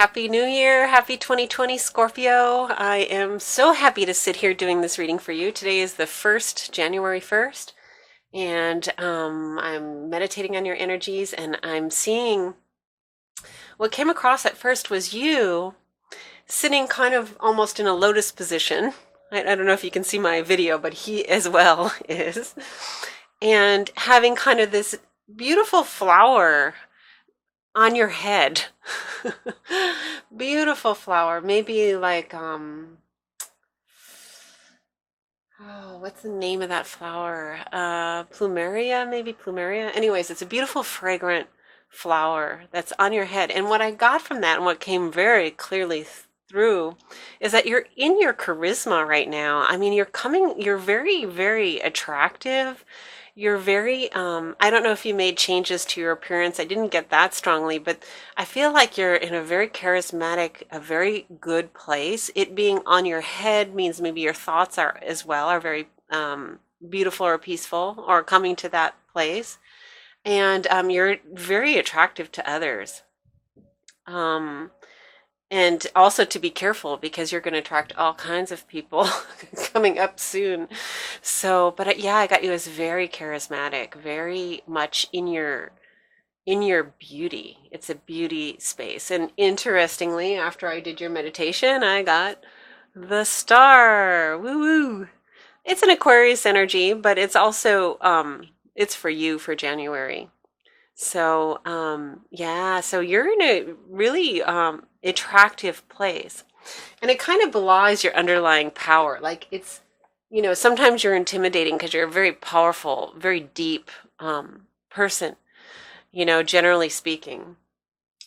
Happy New Year. Happy 2020, Scorpio. I am so happy to sit here doing this reading for you. Today is the 1st, January 1st, and I'm meditating on your energies, and I'm seeing what came across at first was you sitting kind of almost in a lotus position. I don't know if you can see my video, but he as well is. And having kind of this beautiful flower on your head. Beautiful flower. Maybe like oh, what's the name of that flower? Plumeria, maybe plumeria. Anyways, it's a beautiful fragrant flower that's on your head. And what I got from that and what came very clearly through is that you're in your charisma right now. I mean, you're very, very attractive. You're very, I don't know if you made changes to your appearance. I didn't get that strongly, but I feel like you're in a very charismatic, a very good place. It being on your head means maybe your thoughts are as well, are very beautiful or peaceful or coming to that place. And you're very attractive to others. And also to be careful because you're going to attract all kinds of people coming up soon. So, but yeah, I got you as very charismatic, very much in your beauty. It's a beauty space. And interestingly, after I did your meditation, I got the star. Woo woo. It's an Aquarius energy, but it's also it's for you for January. So, yeah, so you're in a really attractive place. And it kind of belies your underlying power. Like it's, sometimes you're intimidating because you're a very powerful, very deep person, generally speaking,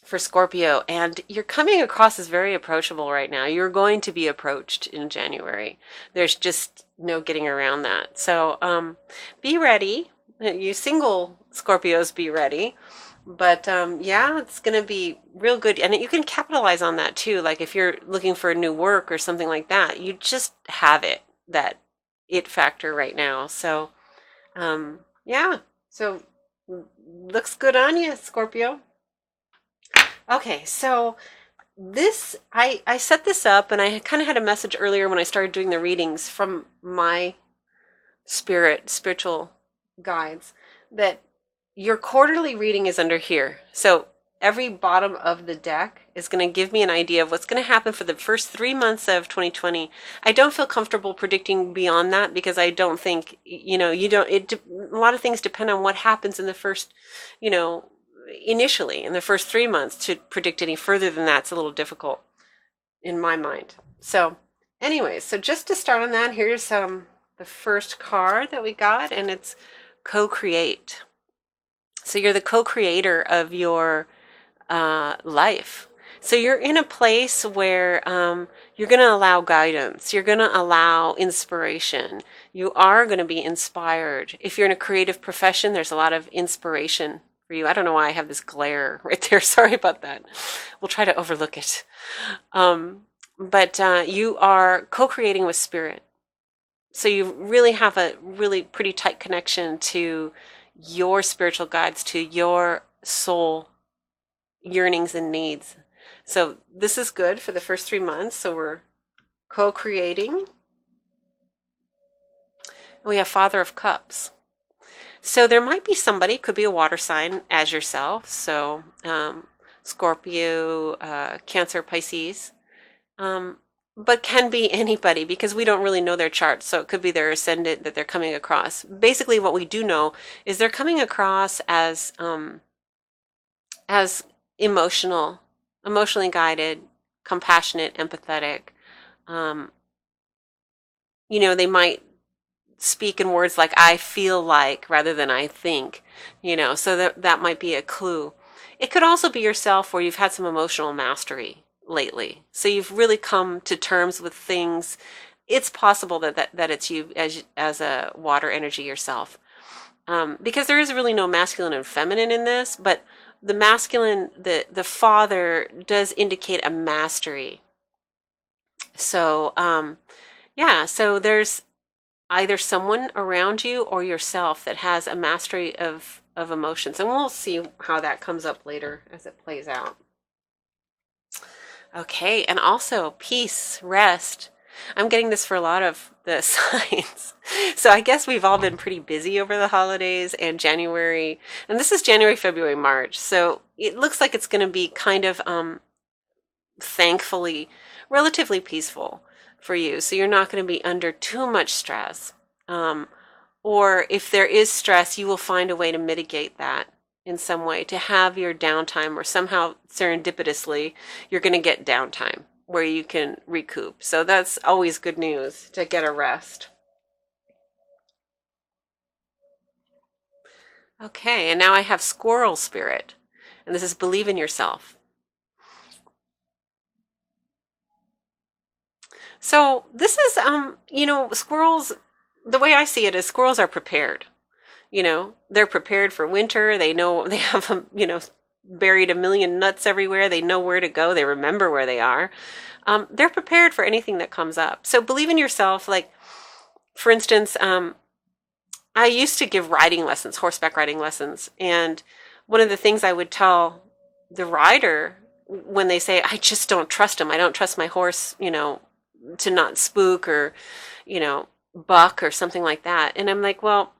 for Scorpio. And you're coming across as very approachable right now. You're going to be approached in January. There's just no getting around that. So, be ready. You single Scorpios, be ready. But yeah, it's going to be real good. And you can capitalize on that too. Like if you're looking for new work or something like that, you just have that it factor right now. So yeah, so looks good on you, Scorpio. Okay, so I set this up, and I kind of had a message earlier when I started doing the readings from my spiritual guides that your quarterly reading is under here. So every bottom of the deck is going to give me an idea of what's going to happen for the first 3 months of 2020. I don't feel comfortable predicting beyond that because I don't think, a lot of things depend on what happens in the first, initially in the first 3 months. To predict any further than that's a little difficult in my mind. So anyways, so just to start on that, here's the first card that we got, and it's co-create. So you're the co-creator of your life. So you're in a place where you're going to allow guidance. You're going to allow inspiration. You are going to be inspired. If you're in a creative profession, there's a lot of inspiration for you. I don't know why I have this glare right there. Sorry about that. We'll try to overlook it. But you are co-creating with spirit. So you really have a really pretty tight connection to your spiritual guides, to your soul yearnings and needs. So this is good for the first 3 months. So we're co-creating. We have Father of Cups. So there might be somebody, could be a water sign as yourself. So Scorpio, Cancer, Pisces. But can be anybody because we don't really know their chart. So it could be their ascendant that they're coming across. Basically, what we do know is they're coming across as emotionally guided, compassionate, empathetic. They might speak in words like "I feel like" rather than "I think." So that might be a clue. It could also be yourself where you've had some emotional mastery lately. So you've really come to terms with things. It's possible that it's you as a water energy yourself. Because there is really no masculine and feminine in this, but the masculine, the father does indicate a mastery. So, yeah, so there's either someone around you or yourself that has a mastery of emotions. And we'll see how that comes up later as it plays out. Okay, and also peace, rest. I'm getting this for a lot of the signs. So I guess we've all been pretty busy over the holidays and January, and this is January, February, March. So it looks like it's going to be kind of thankfully relatively peaceful for you. So you're not going to be under too much stress. Um, or if there is stress, you will find a way to mitigate that in some way, to have your downtime, or somehow serendipitously, you're going to get downtime where you can recoup. So that's always good news, to get a rest. Okay, and now I have squirrel spirit, and this is believe in yourself. So this is, squirrels, the way I see it is squirrels are prepared. They're prepared for winter. They know they have, buried a million nuts everywhere. They know where to go. They remember where they are. They're prepared for anything that comes up. So believe in yourself. Like, for instance, I used to give riding lessons, horseback riding lessons. And one of the things I would tell the rider when they say, I just don't trust him, I don't trust my horse, to not spook or, buck or something like that. And I'm like, well,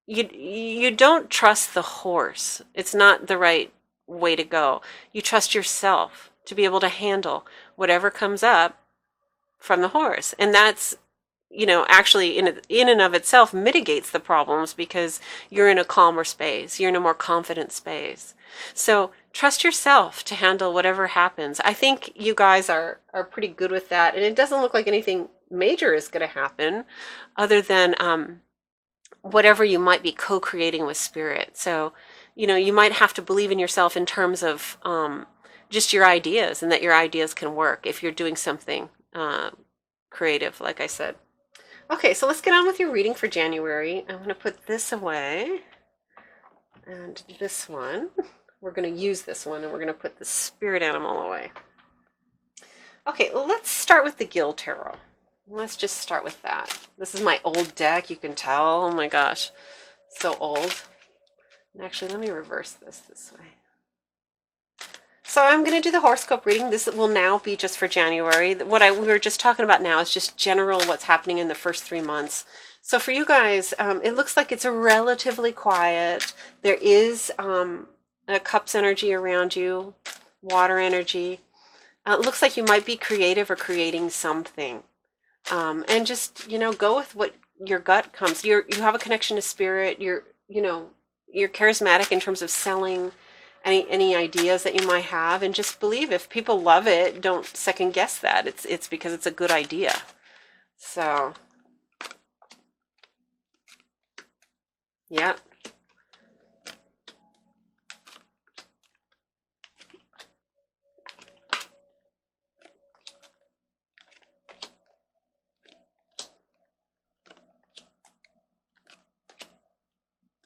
you don't trust the horse. It's not the right way to go. You trust yourself to be able to handle whatever comes up from the horse. And that's, actually in and of itself mitigates the problems, because you're in a calmer space. You're in a more confident space. So trust yourself to handle whatever happens. I think you guys are pretty good with that. And it doesn't look like anything major is going to happen other than whatever you might be co-creating with spirit. So, you might have to believe in yourself in terms of just your ideas, and that your ideas can work if you're doing something creative, like I said. Okay, so let's get on with your reading for January. I'm going to put this away, and this one. We're going to use this one, and we're going to put the spirit animal away. Okay, well, let's start with the GILL Tarot. Let's just start with that. This is my old deck, you can tell. Oh my gosh, so old. And actually, let me reverse this way. So I'm going to do the horoscope reading. This will now be just for January. What we were just talking about now is just general what's happening in the first 3 months. So for you guys, it looks like it's a relatively quiet. There is a cups energy around you, water energy. It looks like you might be creative or creating something. And just, go with what your gut comes. You have a connection to spirit. You're charismatic in terms of selling any ideas that you might have, and just believe if people love it, don't second guess that. It's because it's a good idea. So, yeah.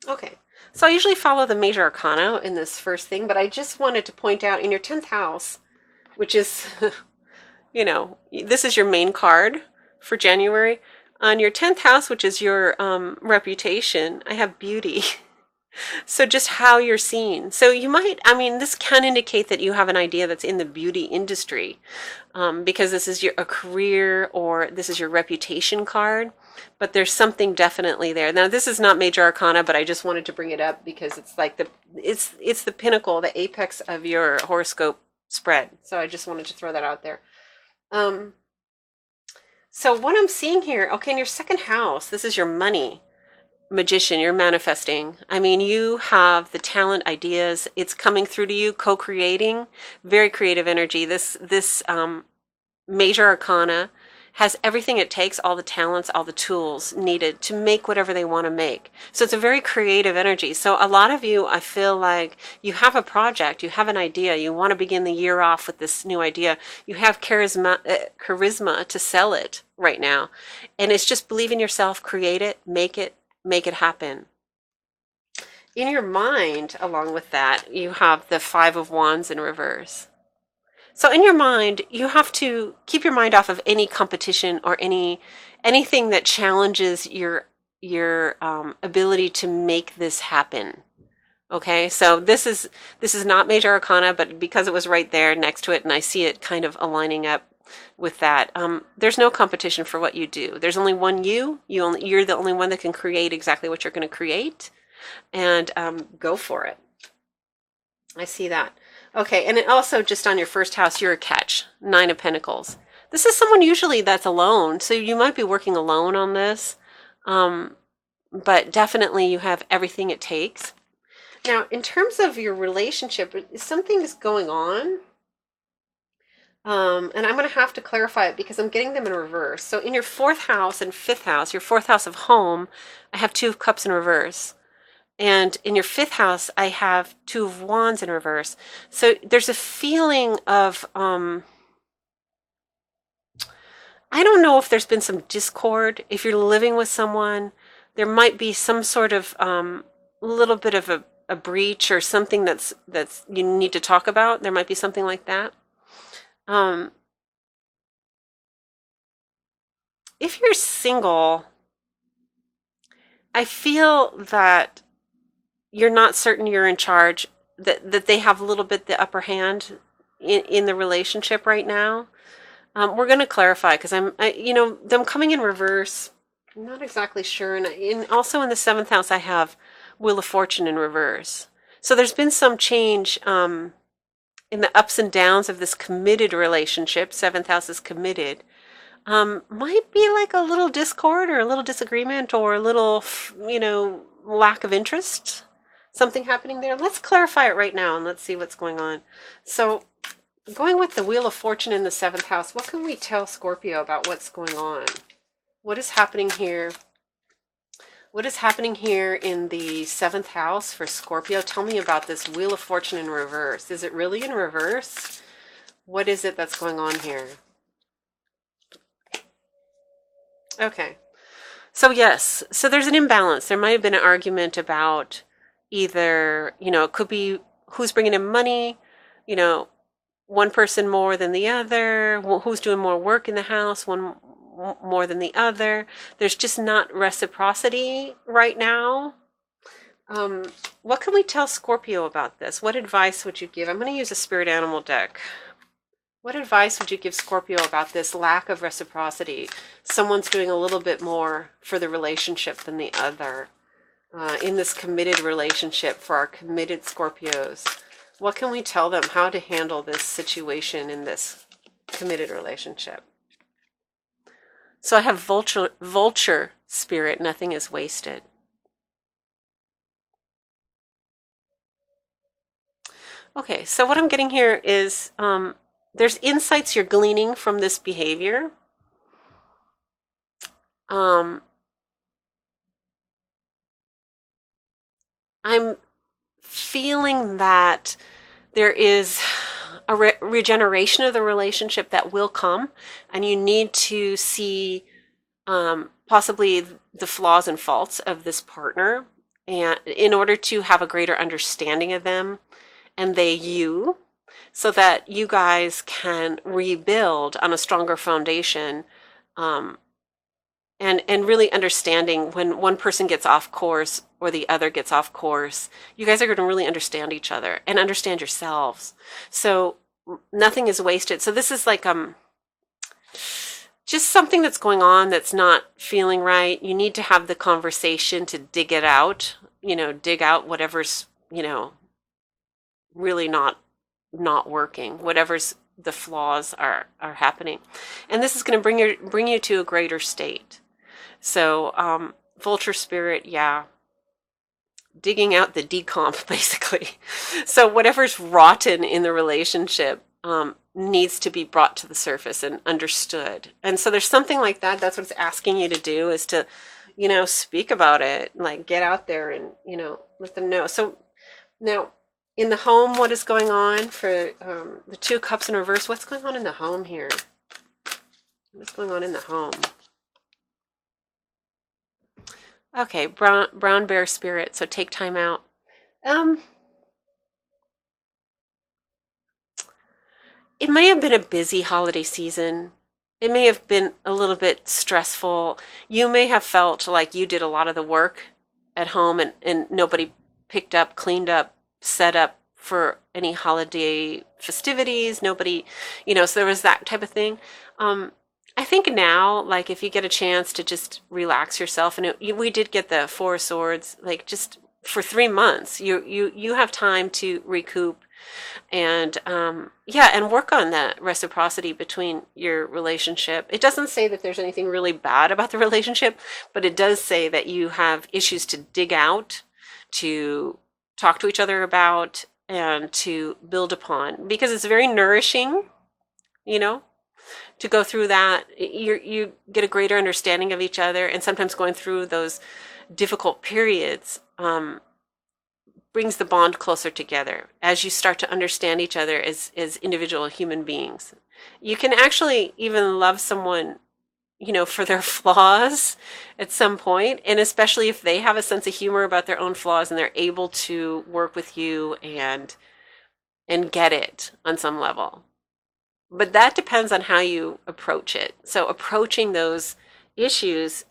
Okay, so I usually follow the major arcana in this first thing, but I just wanted to point out in your 10th house, which is, this is your main card for January. On your 10th house, which is your reputation, I have beauty. So just how you're seen. So you might, this can indicate that you have an idea that's in the beauty industry, because this is a career, or this is your reputation card, but there's something definitely there. Now, this is not major arcana, but I just wanted to bring it up because it's like it's the pinnacle, the apex of your horoscope spread. So I just wanted to throw that out there. So what I'm seeing here, okay, in your 2nd house, this is your money. Magician, you're manifesting. You have the talent, ideas. It's coming through to you, co-creating, very creative energy. This major arcana has everything it takes, all the talents, all the tools needed to make whatever they want to make. So it's a very creative energy. So a lot of you, I feel like you have a project, you have an idea, you want to begin the year off with this new idea. You have charisma to sell it right now. And it's just believe in yourself, create it, make it happen. In your mind, along with that, you have the 5 of Wands in reverse. So in your mind, you have to keep your mind off of any competition or anything that challenges your ability to make this happen. Okay, so this is not major arcana, but because it was right there next to it, and I see it kind of aligning up with that. There's no competition for what you do. There's only one you. You're the only one that can create exactly what you're going to create, and go for it. I see that. Okay, and it also just on your first house, you're a catch. 9 of Pentacles. This is someone usually that's alone, so you might be working alone on this, but definitely you have everything it takes. Now, in terms of your relationship, something is going on, and I'm going to have to clarify it because I'm getting them in reverse. So in your 4th house and 5th house, your 4th house of home, I have 2 of Cups in reverse. And in your 5th house, I have 2 of Wands in reverse. So there's a feeling of, I don't know if there's been some discord. If you're living with someone, there might be some sort of little bit of a breach or something that's you need to talk about. There might be something like that. If you're single, I feel that you're not certain you're in charge, that they have a little bit the upper hand in the relationship right now. We're going to clarify because them coming in reverse, I'm not exactly sure. And also in the 7th house, I have Wheel of Fortune in reverse. So there's been some change in the ups and downs of this committed relationship. 7th house is committed. Might be like a little discord or a little disagreement or a little, lack of interest. Something happening there. Let's clarify it right now and let's see what's going on. So going with the Wheel of Fortune in the 7th house, what can we tell Scorpio about what's going on? What is happening here? What is happening here in the 7th house for Scorpio? Tell me about this Wheel of Fortune in reverse. Is it really in reverse? What is it that's going on here? Okay. So yes, so there's an imbalance. There might have been an argument about either, it could be who's bringing in money, one person more than the other, who's doing more work in the house, one more than the other. There's just not reciprocity right now. What can we tell Scorpio about this? What advice would you give? I'm going to use a spirit animal deck. What advice would you give Scorpio about this lack of reciprocity? Someone's doing a little bit more for the relationship than the other. In this committed relationship for our committed Scorpios, what can we tell them how to handle this situation in this committed relationship? So I have vulture spirit, nothing is wasted. Okay, so what I'm getting here is there's insights you're gleaning from this behavior. I'm feeling that there is a regeneration of the relationship that will come, and you need to see possibly the flaws and faults of this partner, and in order to have a greater understanding of them and they you, so that you guys can rebuild on a stronger foundation, and really understanding when one person gets off course or the other gets off course, you guys are going to really understand each other and understand yourselves. So nothing is wasted. So this is like just something that's going on that's not feeling right. You need to have the conversation to dig it out, dig out whatever's, really not working, whatever's the flaws are happening. And this is going to bring you to a greater state. So vulture spirit, yeah, digging out the decomp basically. So whatever's rotten in the relationship needs to be brought to the surface and understood. And so there's something like that. That's what it's asking you to do, is to, speak about it, like get out there and, let them know. So now in the home, what is going on for the 2 cups in reverse? What's going on in the home here? What's going on in the home? Okay, brown bear spirit, so take time out. It may have been a busy holiday season. It may have been a little bit stressful. You may have felt like you did a lot of the work at home and nobody picked up, cleaned up, set up for any holiday festivities. Nobody, so there was that type of thing. I think now, like, if you get a chance to just relax yourself, and we did get the Four of Swords, like, just for 3 months, you have time to recoup and and work on that reciprocity between your relationship. It doesn't say that there's anything really bad about the relationship, but it does say that you have issues to dig out, to talk to each other about, and to build upon, because it's very nourishing, to go through that. You get a greater understanding of each other, and sometimes going through those difficult periods brings the bond closer together as you start to understand each other as individual human beings. You can actually even love someone, for their flaws at some point, and especially if they have a sense of humor about their own flaws and they're able to work with you and get it on some level. But that depends on how you approach it. So approaching those issues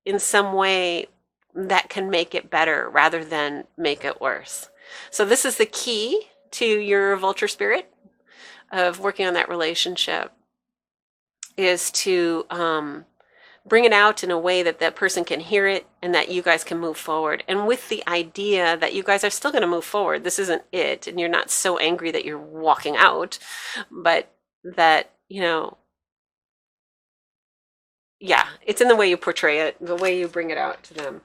in some way that can make it better rather than make it worse. So this is the key to your vulture spirit of working on that relationship, is to bring it out in a way that that person can hear it and that you guys can move forward. And with the idea that you guys are still going to move forward. This isn't it. And you're not so angry that you're walking out, but that, it's in the way you portray it, the way you bring it out to them.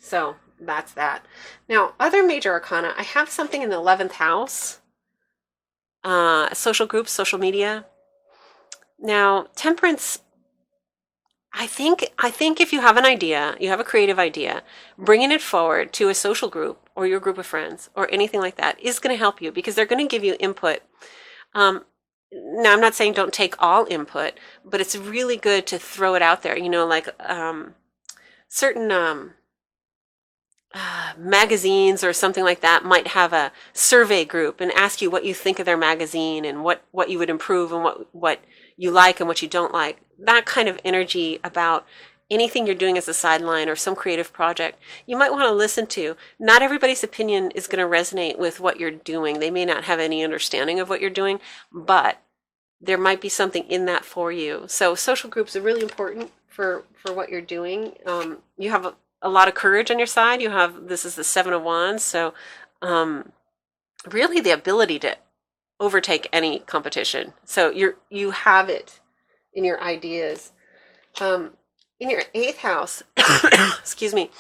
So that's that. Now, other major arcana, I have something in the 11th house, social groups, social media. Now, Temperance, I think if you have an idea, you have a creative idea, bringing it forward to a social group or your group of friends or anything like that is going to help you, because they're going to give you input. Now, I'm not saying don't take all input, but it's really good to throw it out there. Like certain magazines or something like that might have a survey group and ask you what you think of their magazine and what you would improve and what you like and what you don't like. That kind of energy about anything you're doing as a sideline or some creative project, you might want to listen to. Not everybody's opinion is going to resonate with what you're doing. They may not have any understanding of what you're doing, but there might be something in that for you. So social groups are really important for what you're doing. You have a lot of courage on your side. This is the 7 of Wands. So really the ability to overtake any competition. So you have it in your ideas. In your 8th house, excuse me,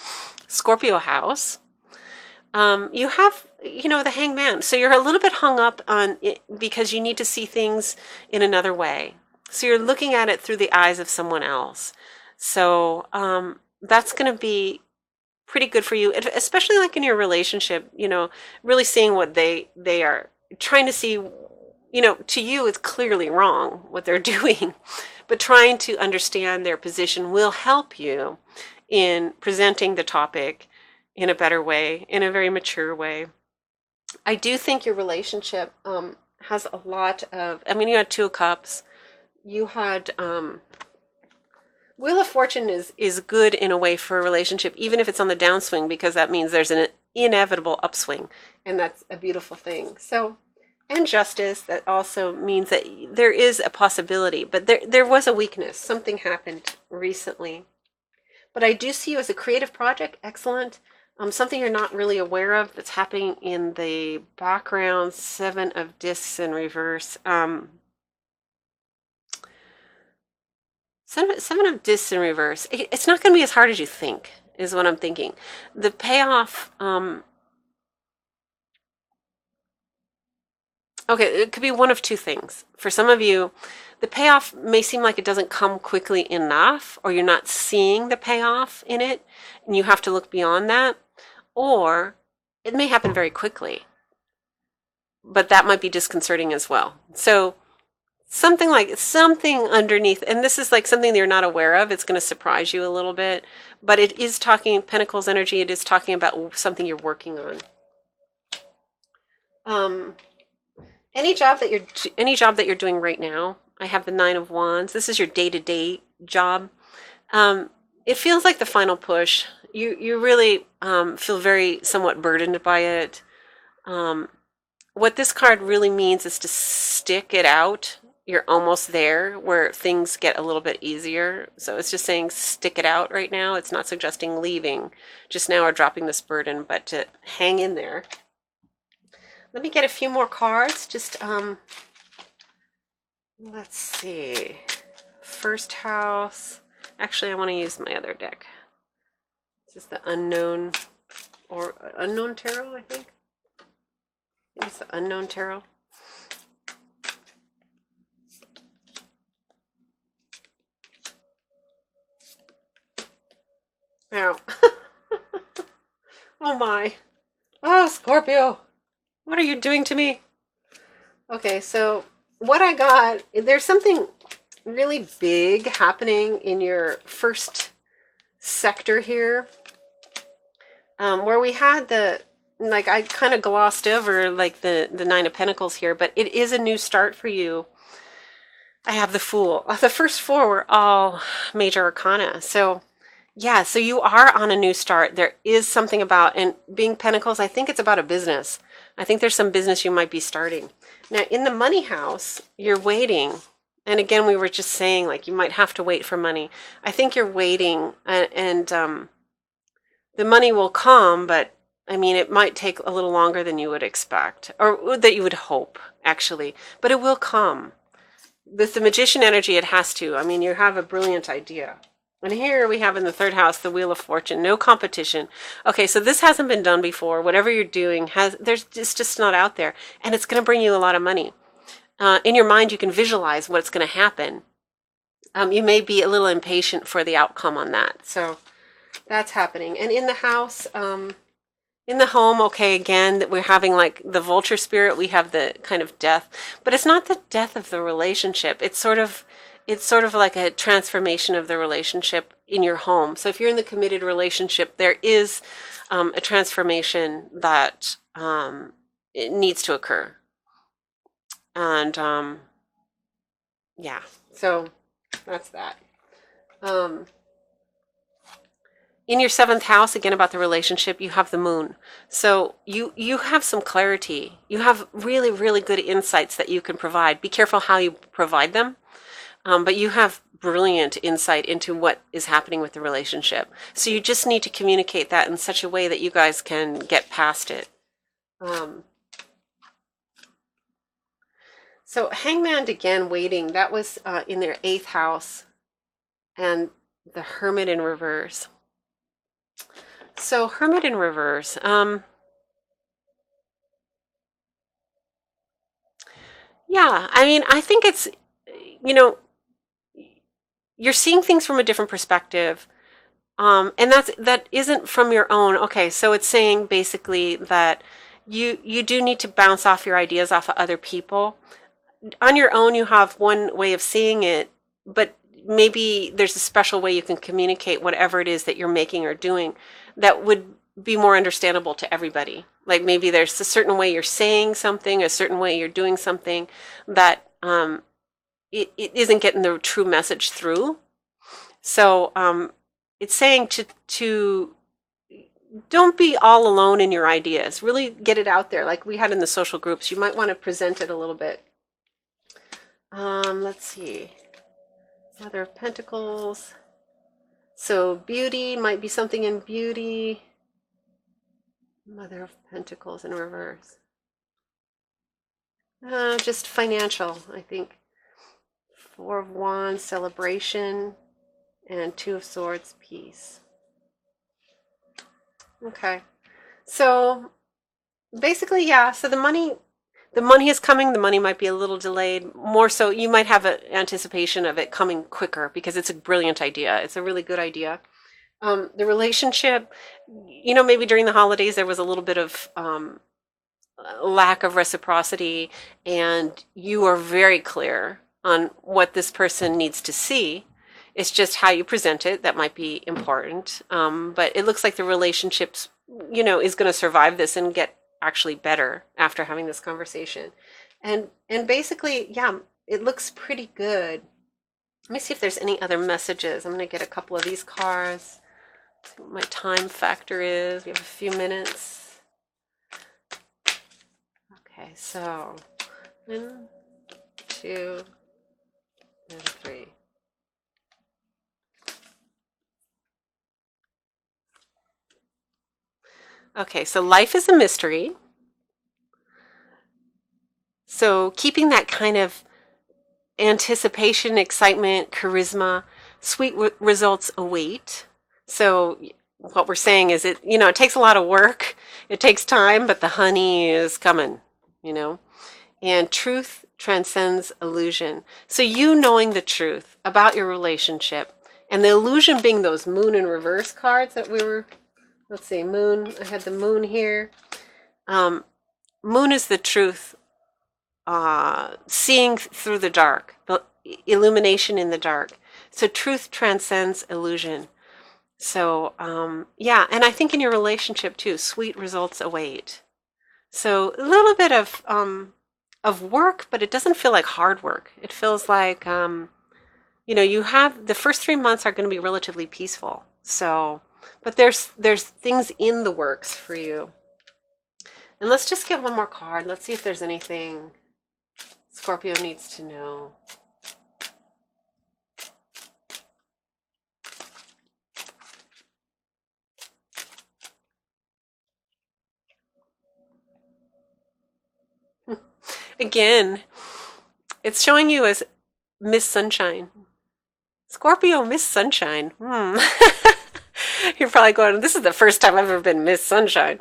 Scorpio house, you have, the Hangman. So you're a little bit hung up on it because you need to see things in another way. So you're looking at it through the eyes of someone else. So that's going to be pretty good for you, especially like in your relationship, really seeing what they are trying to see. To you, it's clearly wrong what they're doing, but trying to understand their position will help you in presenting the topic in a better way, in a very mature way. I do think your relationship has a lot of, you had 2 of Cups, you had Wheel of Fortune is good in a way for a relationship, even if it's on the downswing, because that means there's an inevitable upswing, and that's a beautiful thing. So, and Justice, that also means that there is a possibility, but there was a weakness. Something happened recently. But I do see you as a creative project, excellent. Something you're not really aware of that's happening in the background, 7 of Discs in reverse. Seven of Discs in reverse. It's not going to be as hard as you think, is what I'm thinking. The payoff, okay, it could be one of 2 things. For some of you, the payoff may seem like it doesn't come quickly enough, or you're not seeing the payoff in it, and you have to look beyond that. Or it may happen very quickly, but that might be disconcerting as well. So something underneath, and this is like something that you're not aware of. It's going to surprise you a little bit, but it is talking Pentacles energy. It is talking about something you're working on. Any job that you're doing right now, I have the 9 of Wands. This is your day-to-day job. It feels like the final push. you really feel very somewhat burdened by it. What this card really means is to stick it out. You're almost there where things get a little bit easier. So it's just saying stick it out right now. It's not suggesting leaving just now or dropping this burden, but to hang in there. Let me get a few more cards. Just, let's see. First house. Actually, I want to use my other deck. This is the unknown, or unknown tarot, I think. It's the unknown tarot. Now, oh my. Oh, Scorpio. What are you doing to me? Okay, so what I got, there's something really big happening in your first sector here, where we had the, like, I kind of glossed over like the Nine of Pentacles here, but it is a new start for you. I have the Fool. The first four were all major arcana. So yeah, so you are on a new start. There is something about, and being Pentacles, I think it's about a business. I think there's some business you might be starting. Now, in the money house, you're waiting. And again, we were just saying, like, you might have to wait for money. I think you're waiting, and the money will come, but, I mean, it might take a little longer than you would expect, or that you would hope, actually. But it will come. With the Magician energy, it has to. I mean, you have a brilliant idea. And here we have in the third house, the Wheel of Fortune, no competition. Okay, so this hasn't been done before. Whatever you're doing, it's just not out there. And it's going to bring you a lot of money. In your mind, you can visualize what's going to happen. You may be a little impatient for the outcome on that. So that's happening. And in the house, in the home, okay, again, that we're having like the vulture spirit, we have the kind of death. But it's not the death of the relationship. It's sort of like a transformation of the relationship in your home. So if you're in the committed relationship, there is a transformation that it needs to occur. And yeah, so that's that. In your seventh house, again, about the relationship, you have the Moon. So you have some clarity. You have really, really good insights that you can provide. Be careful how you provide them. But you have brilliant insight into what is happening with the relationship. So you just need to communicate that in such a way that you guys can get past it. So Hangman, again, waiting. That was in their eighth house. And the Hermit in reverse. So Hermit in reverse. Yeah, I mean, I think it's, you know, you're seeing things from a different perspective. And that isn't from your own. Okay, so it's saying basically that you do need to bounce off your ideas off of other people. On your own, you have one way of seeing it, but maybe there's a special way you can communicate whatever it is that you're making or doing that would be more understandable to everybody. Like maybe there's a certain way you're saying something, a certain way you're doing something that it isn't getting the true message through. So it's saying to don't be all alone in your ideas. Really get it out there, like we had in the social groups. You might want to present it a little bit. Let's see. Mother of Pentacles. So beauty might be something in beauty. Mother of Pentacles in reverse. Just financial, I think. Four of Wands, celebration, and Two of Swords, peace. Okay. So basically, yeah, so the money is coming. The money might be a little delayed. More so, you might have an anticipation of it coming quicker because it's a brilliant idea. It's a really good idea. The relationship, you know, maybe during the holidays there was a little bit of lack of reciprocity, and you are very clear on what this person needs to see. It's just how you present it that might be important. But it looks like the relationships, you know, is going to survive this and get actually better after having this conversation. And basically, yeah, it looks pretty good. Let me see if there's any other messages. I'm going to get a couple of these cards. See what my time factor is. We have a few minutes. Okay, so 1, 2, and 3. Okay, so life is a mystery. So keeping that kind of anticipation, excitement, charisma, sweet results await. So what we're saying is it takes a lot of work. It takes time, but the honey is coming, And truth transcends illusion. So you knowing the truth about your relationship and the illusion being those moon in reverse cards that we were, let's see, moon. I had the moon here. Moon is the truth. Seeing through the dark, the illumination in the dark. So truth transcends illusion. So yeah, and I think in your relationship too, sweet results await. So a little bit of work, but it doesn't feel like hard work. It feels like you have the first 3 months are going to be relatively peaceful. So, but there's things in the works for you. And let's just get one more card. Let's see if there's anything Scorpio needs to know. Again, it's showing you as Miss Sunshine. Scorpio, Miss Sunshine. You're probably going, this is the first time I've ever been Miss Sunshine.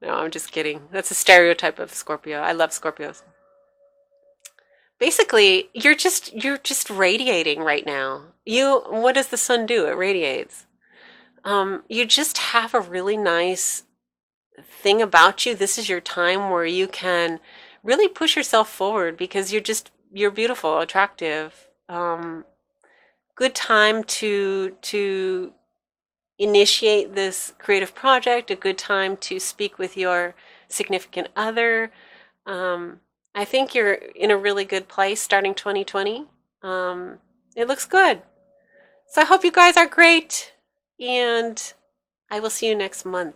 No, I'm just kidding. That's a stereotype of Scorpio. I love Scorpios. Basically, you're just radiating right now. What does the sun do? It radiates. You just have a really nice thing about you. This is your time where you can really push yourself forward because you're beautiful, attractive. Good time to initiate this creative project, a good time to speak with your significant other. I think you're in a really good place starting 2020. It looks good. So I hope you guys are great, and I will see you next month.